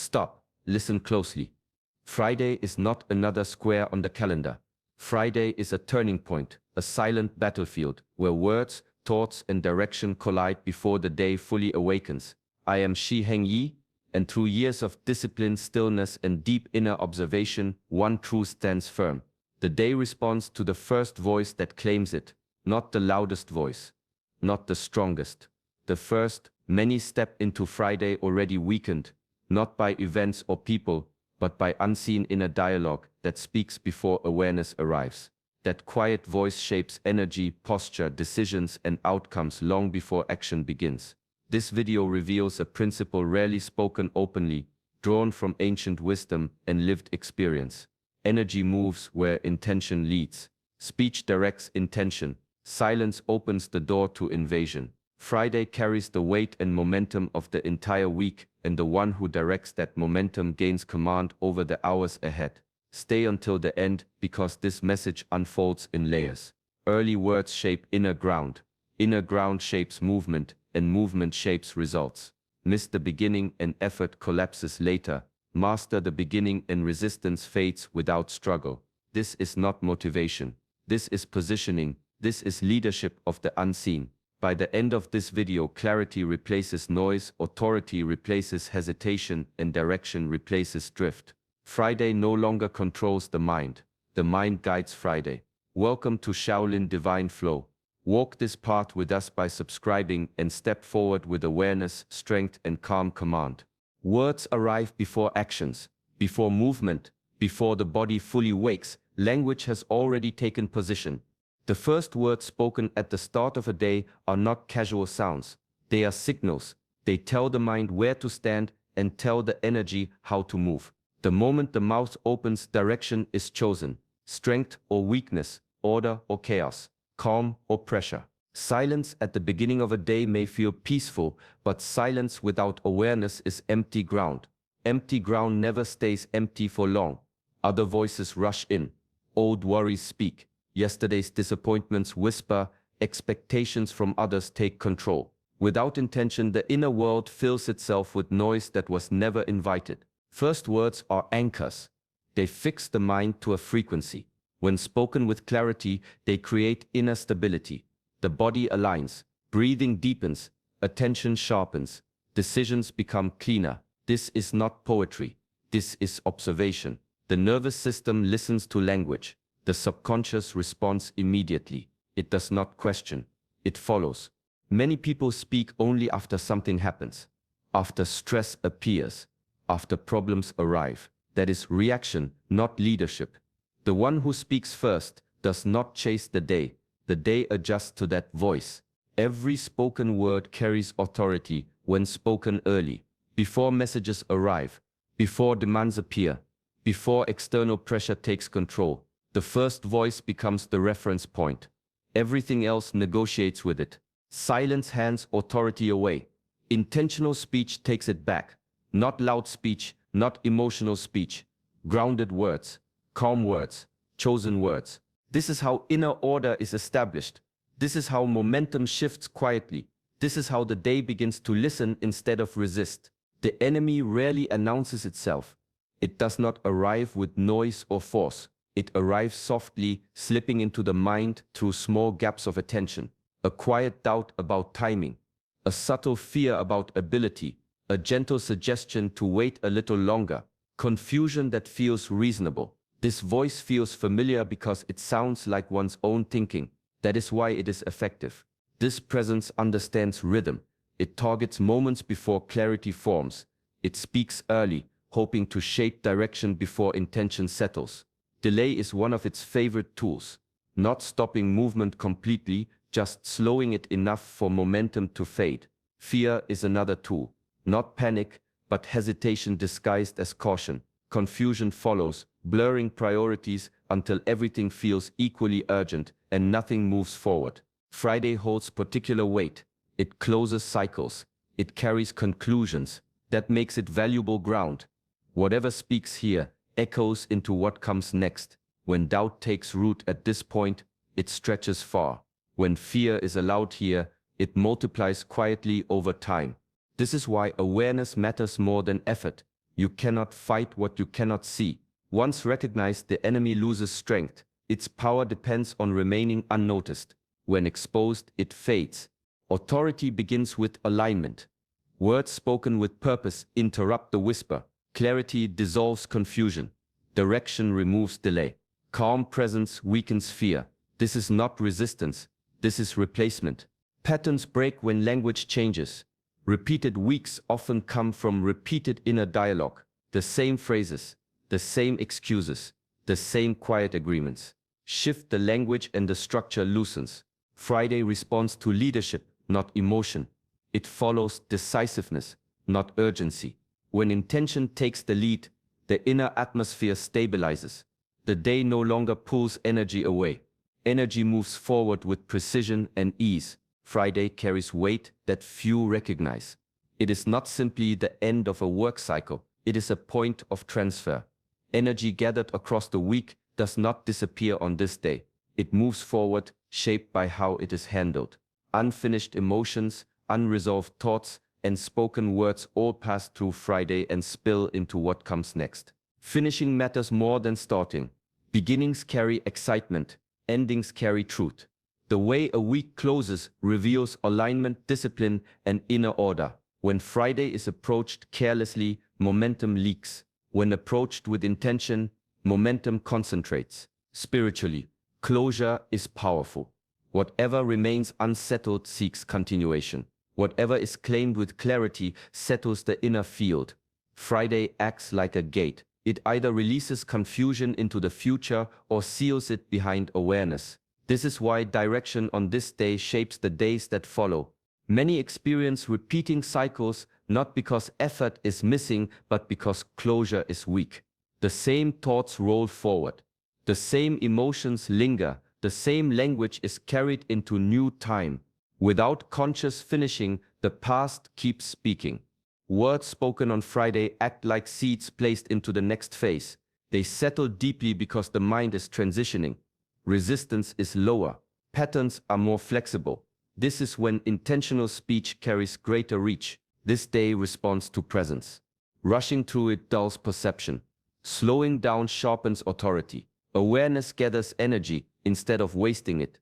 Stop, listen closely. Friday is not another square on the calendar. Friday is a turning point, a silent battlefield, where words, thoughts, and direction collide before the day fully awakens. I am Shi Heng Yi, and through years of discipline, stillness, and deep inner observation, one truth stands firm. The day responds to the first voice that claims it, not the loudest voice, not the strongest. The first, many step into Friday already weakened, not by events or people, but by unseen inner dialogue that speaks before awareness arrives. That quiet voice shapes energy, posture, decisions, and outcomes long before action begins. This video reveals a principle rarely spoken openly, drawn from ancient wisdom and lived experience. Energy moves where intention leads. Speech directs intention. Silence opens the door to invasion. Friday carries the weight and momentum of the entire week, and the one who directs that momentum gains command over the hours ahead. Stay until the end, because this message unfolds in layers. Early words shape inner ground. Inner ground shapes movement, and movement shapes results. Miss the beginning and effort collapses later. Master the beginning and resistance fades without struggle. This is not motivation. This is positioning. This is leadership of the unseen. By the end of this video, clarity replaces noise, authority replaces hesitation, and direction replaces drift. Friday no longer controls the mind. The mind guides Friday. Welcome to Shaolin Divine Flow. Walk this path with us by subscribing and step forward with awareness, strength, and calm command. Words arrive before actions, before movement, before the body fully wakes. Language has already taken position. The first words spoken at the start of a day are not casual sounds. They are signals. They tell the mind where to stand and tell the energy how to move. The moment the mouth opens, direction is chosen. Strength or weakness, order or chaos, calm or pressure. Silence at the beginning of a day may feel peaceful, but silence without awareness is empty ground. Empty ground never stays empty for long. Other voices rush in. Old worries speak. Yesterday's disappointments whisper. Expectations from others take control. Without intention, the inner world fills itself with noise that was never invited. First words are anchors. They fix the mind to a frequency. When spoken with clarity, they create inner stability. The body aligns, breathing deepens, attention sharpens, decisions become cleaner. This is not poetry. This is observation. The nervous system listens to language. The subconscious responds immediately. It does not question. It follows. Many people speak only after something happens, after stress appears, after problems arrive. That is reaction, not leadership. The one who speaks first does not chase the day. The day adjusts to that voice. Every spoken word carries authority when spoken early, before messages arrive, before demands appear, before external pressure takes control. The first voice becomes the reference point. Everything else negotiates with it. Silence hands authority away. Intentional speech takes it back. Not loud speech, not emotional speech. Grounded words, calm words, chosen words. This is how inner order is established. This is how momentum shifts quietly. This is how the day begins to listen instead of resist. The enemy rarely announces itself. It does not arrive with noise or force. It arrives softly, slipping into the mind through small gaps of attention. A quiet doubt about timing, a subtle fear about ability, a gentle suggestion to wait a little longer, confusion that feels reasonable. This voice feels familiar because it sounds like one's own thinking. That is why it is effective. This presence understands rhythm. It targets moments before clarity forms. It speaks early, hoping to shape direction before intention settles. Delay is one of its favorite tools. Not stopping movement completely, just slowing it enough for momentum to fade. Fear is another tool. Not panic, but hesitation disguised as caution. Confusion follows, blurring priorities until everything feels equally urgent and nothing moves forward. Friday holds particular weight. It closes cycles. It carries conclusions. That makes it valuable ground. Whatever speaks here echoes into what comes next. When doubt takes root at this point, it stretches far. When fear is allowed here, it multiplies quietly over time. This is why awareness matters more than effort. You cannot fight what you cannot see. Once recognized, the enemy loses strength. Its power depends on remaining unnoticed. When exposed, it fades. Authority begins with alignment. Words spoken with purpose interrupt the whisper. Clarity dissolves confusion. Direction removes delay. Calm presence weakens fear. This is not resistance. This is replacement. Patterns break when language changes. Repeated weeks often come from repeated inner dialogue. The same phrases, the same excuses, the same quiet agreements. Shift the language and the structure loosens. Friday responds to leadership, not emotion. It follows decisiveness, not urgency. When intention takes the lead, the inner atmosphere stabilizes. The day no longer pulls energy away. Energy moves forward with precision and ease. Friday carries weight that few recognize. It is not simply the end of a work cycle, it is a point of transfer. Energy gathered across the week does not disappear on this day. It moves forward, shaped by how it is handled. Unfinished emotions, unresolved thoughts, and spoken words all pass through Friday and spill into what comes next. Finishing matters more than starting. Beginnings carry excitement, endings carry truth. The way a week closes reveals alignment, discipline, and inner order. When Friday is approached carelessly, momentum leaks. When approached with intention, momentum concentrates. Spiritually, closure is powerful. Whatever remains unsettled seeks continuation. Whatever is claimed with clarity settles the inner field. Friday acts like a gate. It either releases confusion into the future or seals it behind awareness. This is why direction on this day shapes the days that follow. Many experience repeating cycles not because effort is missing, but because closure is weak. The same thoughts roll forward. The same emotions linger. The same language is carried into new time. Without conscious finishing, the past keeps speaking. Words spoken on Friday act like seeds placed into the next phase. They settle deeply because the mind is transitioning. Resistance is lower. Patterns are more flexible. This is when intentional speech carries greater reach. This day responds to presence. Rushing through it dulls perception. Slowing down sharpens authority. Awareness gathers energy instead of wasting it.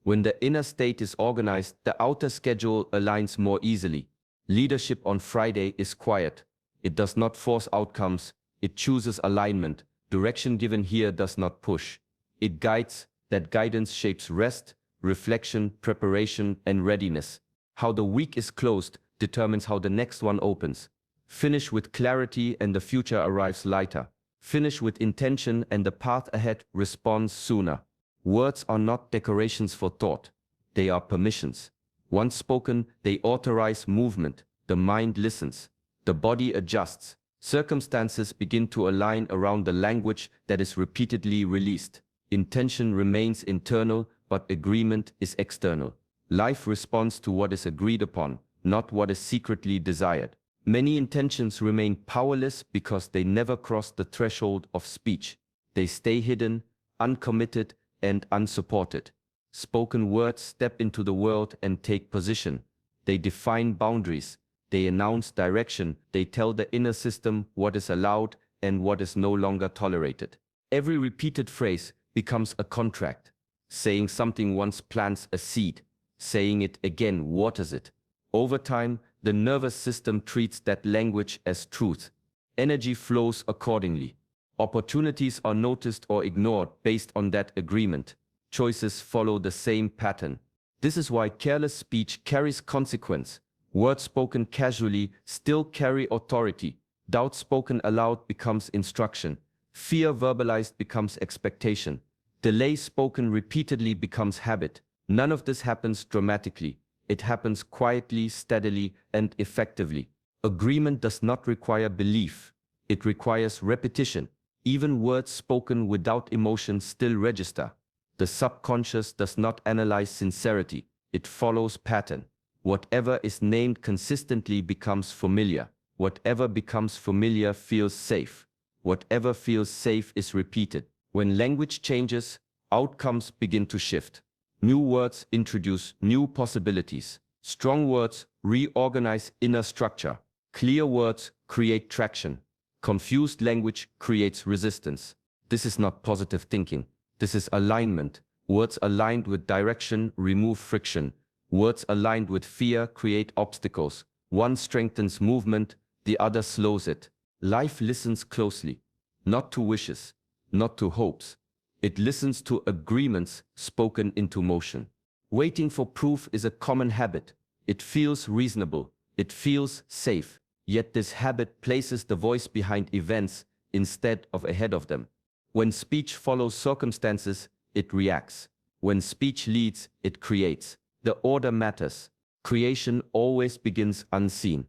When the inner state is organized, the outer schedule aligns more easily. Leadership on Friday is quiet. It does not force outcomes. It chooses alignment. Direction given here does not push. It guides. That guidance shapes rest, reflection, preparation, and readiness. How the week is closed determines how the next one opens. Finish with clarity and the future arrives lighter. Finish with intention and the path ahead responds sooner. Words are not decorations for thought. They are permissions. Once spoken, they authorize movement. The mind listens. The body adjusts. Circumstances begin to align around the language that is repeatedly released. Intention remains internal, but agreement is external. Life responds to what is agreed upon, not what is secretly desired. Many intentions remain powerless because they never cross the threshold of speech. They stay hidden, uncommitted, and unsupported. Spoken words step into the world and take position. They define boundaries. They announce direction. They tell the inner system what is allowed and what is no longer tolerated. Every repeated phrase becomes a contract. Saying something once plants a seed. Saying it again waters it. Over time, the nervous system treats that language as truth. Energy flows accordingly. Opportunities are noticed or ignored based on that agreement. Choices follow the same pattern. This is why careless speech carries consequence. Words spoken casually still carry authority. Doubt spoken aloud becomes instruction. Fear verbalized becomes expectation. Delay spoken repeatedly becomes habit. None of this happens dramatically. It happens quietly, steadily, and effectively. Agreement does not require belief. It requires repetition. Even words spoken without emotion still register. The subconscious does not analyze sincerity. It follows pattern. Whatever is named consistently becomes familiar. Whatever becomes familiar feels safe. Whatever feels safe is repeated. When language changes, outcomes begin to shift. New words introduce new possibilities. Strong words reorganize inner structure. Clear words create traction. Confused language creates resistance. This is not positive thinking. This is alignment. Words aligned with direction remove friction. Words aligned with fear create obstacles. One strengthens movement, the other slows it. Life listens closely, not to wishes, not to hopes. It listens to agreements spoken into motion. Waiting for proof is a common habit. It feels reasonable. It feels safe. Yet this habit places the voice behind events instead of ahead of them. When speech follows circumstances, it reacts. When speech leads, it creates. The order matters. Creation always begins unseen.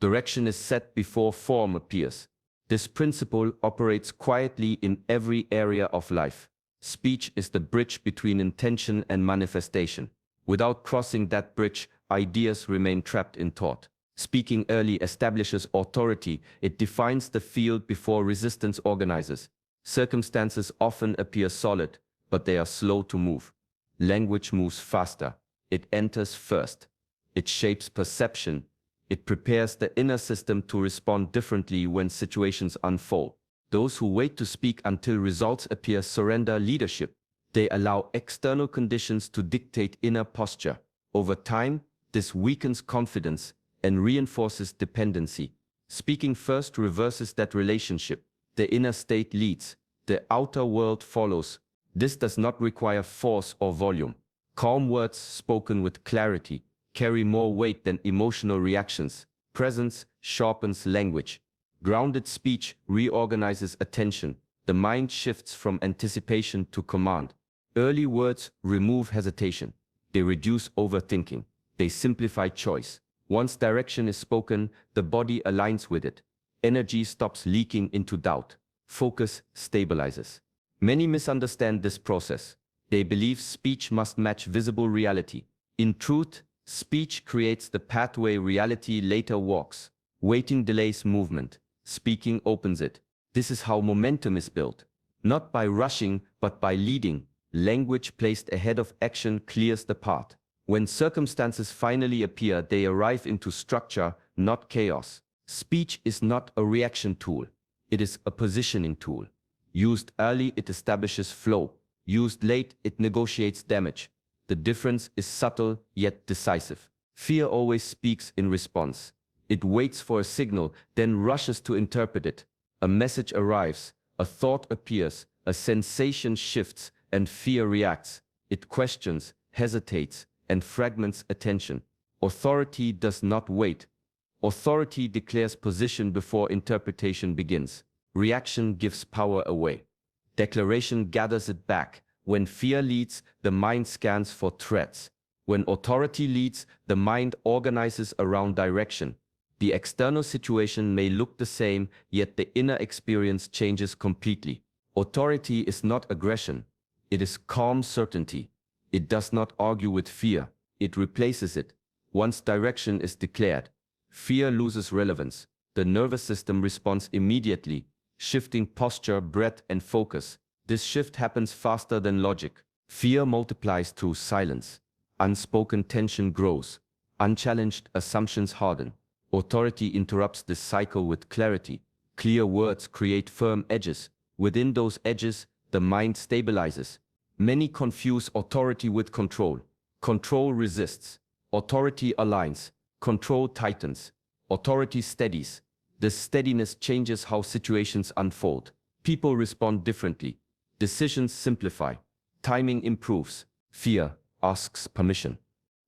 Direction is set before form appears. This principle operates quietly in every area of life. Speech is the bridge between intention and manifestation. Without crossing that bridge, ideas remain trapped in thought. Speaking early establishes authority. It defines the field before resistance organizes. Circumstances often appear solid, but they are slow to move. Language moves faster. It enters first. It shapes perception. It prepares the inner system to respond differently when situations unfold. Those who wait to speak until results appear surrender leadership. They allow external conditions to dictate inner posture. Over time, this weakens confidence and reinforces dependency. Speaking first reverses that relationship. The inner state leads. The outer world follows. This does not require force or volume. Calm words spoken with clarity carry more weight than emotional reactions. Presence sharpens language. Grounded speech reorganizes attention. The mind shifts from anticipation to command. Early words remove hesitation. They reduce overthinking. They simplify choice. Once direction is spoken, the body aligns with it. Energy stops leaking into doubt. Focus stabilizes. Many misunderstand this process. They believe speech must match visible reality. In truth, speech creates the pathway reality later walks. Waiting delays movement. Speaking opens it. This is how momentum is built. Not by rushing, but by leading. Language placed ahead of action clears the path. When circumstances finally appear, they arrive into structure, not chaos. Speech is not a reaction tool. It is a positioning tool. Used early, it establishes flow. Used late, it negotiates damage. The difference is subtle yet decisive. Fear always speaks in response. It waits for a signal, then rushes to interpret it. A message arrives, a thought appears, a sensation shifts, and fear reacts. It questions, hesitates, and fragments attention. Authority does not wait. Authority declares position before interpretation begins. Reaction gives power away. Declaration gathers it back. When fear leads, the mind scans for threats. When authority leads, the mind organizes around direction. The external situation may look the same, yet the inner experience changes completely. Authority is not aggression. It is calm certainty. It does not argue with fear. It replaces it. Once direction is declared, fear loses relevance. The nervous system responds immediately, shifting posture, breath, and focus. This shift happens faster than logic. Fear multiplies through silence. Unspoken tension grows. Unchallenged assumptions harden. Authority interrupts this cycle with clarity. Clear words create firm edges. Within those edges, the mind stabilizes. Many confuse authority with control. Control resists. Authority aligns. Control tightens. Authority steadies. This steadiness changes how situations unfold. People respond differently. Decisions simplify. Timing improves. Fear asks permission.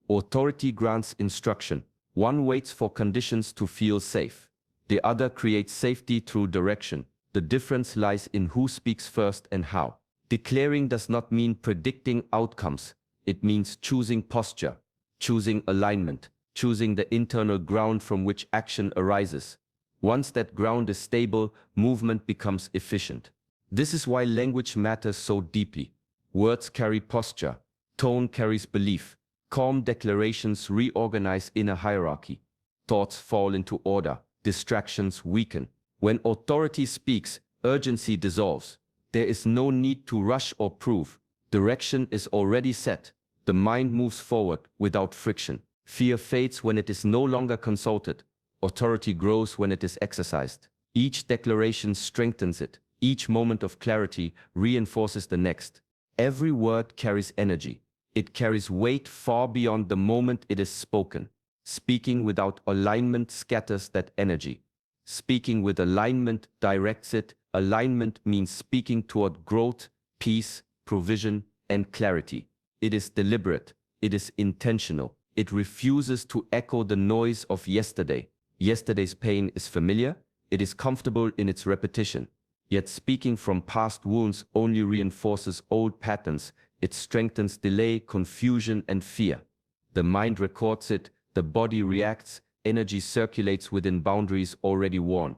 Authority grants instruction. One waits for conditions to feel safe. The other creates safety through direction. The difference lies in who speaks first and how. Declaring does not mean predicting outcomes. It means choosing posture, choosing alignment, choosing the internal ground from which action arises. Once that ground is stable, movement becomes efficient. This is why language matters so deeply. Words carry posture. Tone carries belief. Calm declarations reorganize inner hierarchy. Thoughts fall into order. Distractions weaken. When authority speaks, urgency dissolves. There is no need to rush or prove. Direction is already set. The mind moves forward without friction. Fear fades when it is no longer consulted. Authority grows when it is exercised. Each declaration strengthens it. Each moment of clarity reinforces the next. Every word carries energy. It carries weight far beyond the moment it is spoken. Speaking without alignment scatters that energy. Speaking with alignment directs it. Alignment means speaking toward growth, peace, provision, and clarity. It is deliberate. It is intentional. It refuses to echo the noise of yesterday. Yesterday's pain is familiar. It is comfortable in its repetition. Yet speaking from past wounds only reinforces old patterns. It strengthens delay, confusion, and fear. The mind records it, the body reacts, energy circulates within boundaries already worn.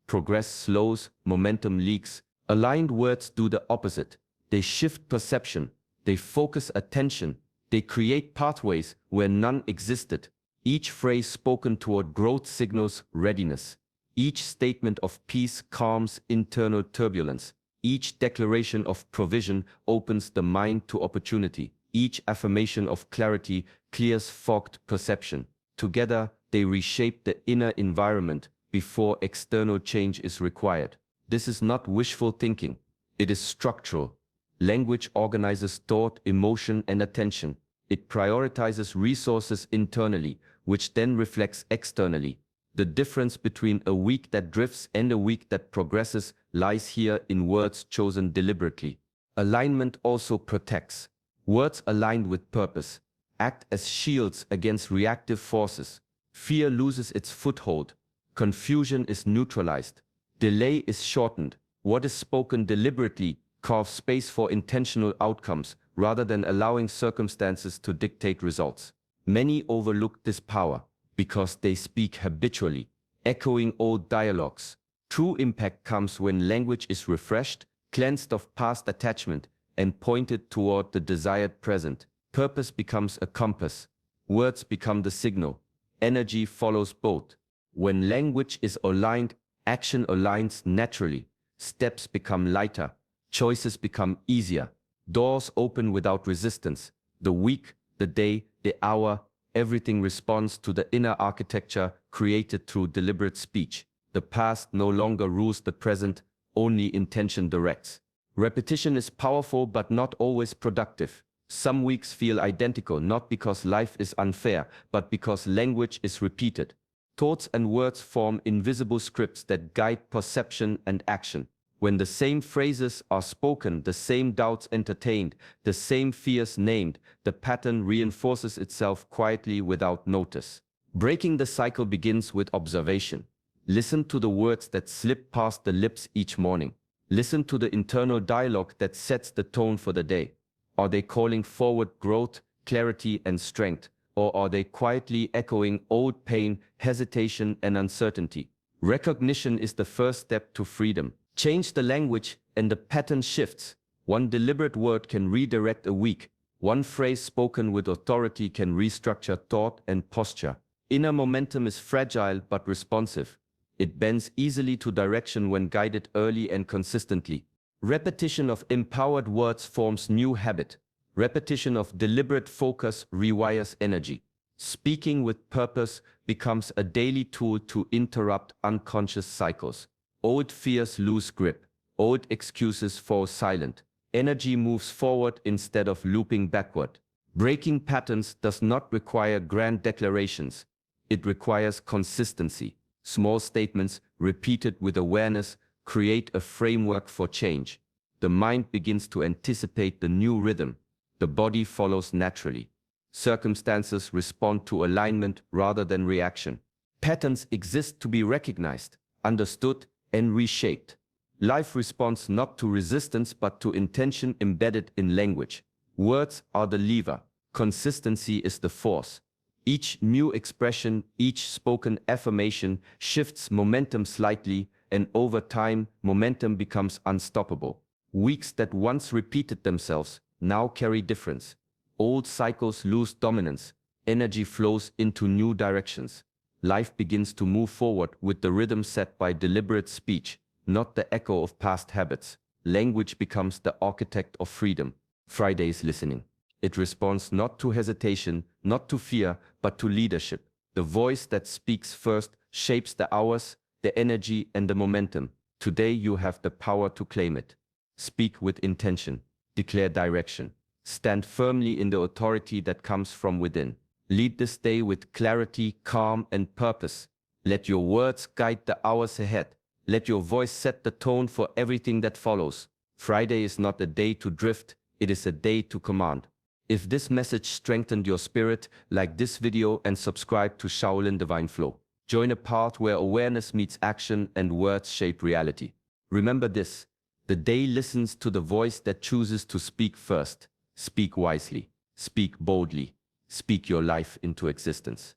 Progress slows, momentum leaks. Aligned words do the opposite. They shift perception. They focus attention. They create pathways where none existed. Each phrase spoken toward growth signals readiness. Each statement of peace calms internal turbulence. Each declaration of provision opens the mind to opportunity. Each affirmation of clarity clears fogged perception. Together, they reshape the inner environment before external change is required. This is not wishful thinking. It is structural. Language organizes thought, emotion, and attention. It prioritizes resources internally, which then reflects externally. The difference between a week that drifts and a week that progresses lies here in words chosen deliberately. Alignment also protects. Words aligned with purpose act as shields against reactive forces. Fear loses its foothold. Confusion is neutralized. Delay is shortened. What is spoken deliberately carves space for intentional outcomes rather than allowing circumstances to dictate results. Many overlook this power because they speak habitually, echoing old dialogues. True impact comes when language is refreshed, cleansed of past attachment, and pointed toward the desired present. Purpose becomes a compass. Words become the signal. Energy follows both. When language is aligned, action aligns naturally. Steps become lighter. Choices become easier. Doors open without resistance. The week, the day, the hour, everything responds to the inner architecture created through deliberate speech. The past no longer rules the present, only intention directs. Repetition is powerful but not always productive. Some weeks feel identical not because life is unfair, but because language is repeated. Thoughts and words form invisible scripts that guide perception and action. When the same phrases are spoken, the same doubts entertained, the same fears named, the pattern reinforces itself quietly without notice. Breaking the cycle begins with observation. Listen to the words that slip past the lips each morning. Listen to the internal dialogue that sets the tone for the day. Are they calling forward growth, clarity, and strength? Or are they quietly echoing old pain, hesitation, and uncertainty? Recognition is the first step to freedom. Change the language and the pattern shifts. One deliberate word can redirect a week. One phrase spoken with authority can restructure thought and posture. Inner momentum is fragile but responsive. It bends easily to direction when guided early and consistently. Repetition of empowered words forms new habit. Repetition of deliberate focus rewires energy. Speaking with purpose becomes a daily tool to interrupt unconscious cycles. Old fears lose grip. Old excuses fall silent. Energy moves forward instead of looping backward. Breaking patterns does not require grand declarations. It requires consistency. Small statements, repeated with awareness, create a framework for change. The mind begins to anticipate the new rhythm. The body follows naturally. Circumstances respond to alignment rather than reaction. Patterns exist to be recognized, understood, and reshaped. Life responds not to resistance but to intention embedded in language. Words are the lever. Consistency is the force. Each new expression, each spoken affirmation shifts momentum slightly, and over time, momentum becomes unstoppable. Weeks that once repeated themselves now carry difference. Old cycles lose dominance. Energy flows into new directions. Life begins to move forward with the rhythm set by deliberate speech, not the echo of past habits. Language becomes the architect of freedom. Friday's listening. It responds not to hesitation, not to fear, but to leadership. The voice that speaks first shapes the hours, the energy, and the momentum. Today you have the power to claim it. Speak with intention. Declare direction. Stand firmly in the authority that comes from within. Lead this day with clarity, calm, and purpose. Let your words guide the hours ahead. Let your voice set the tone for everything that follows. Friday is not a day to drift, it is a day to command. If this message strengthened your spirit, like this video and subscribe to Shaolin Divine Flow. Join a path where awareness meets action and words shape reality. Remember this, the day listens to the voice that chooses to speak first. Speak wisely, speak boldly, speak your life into existence.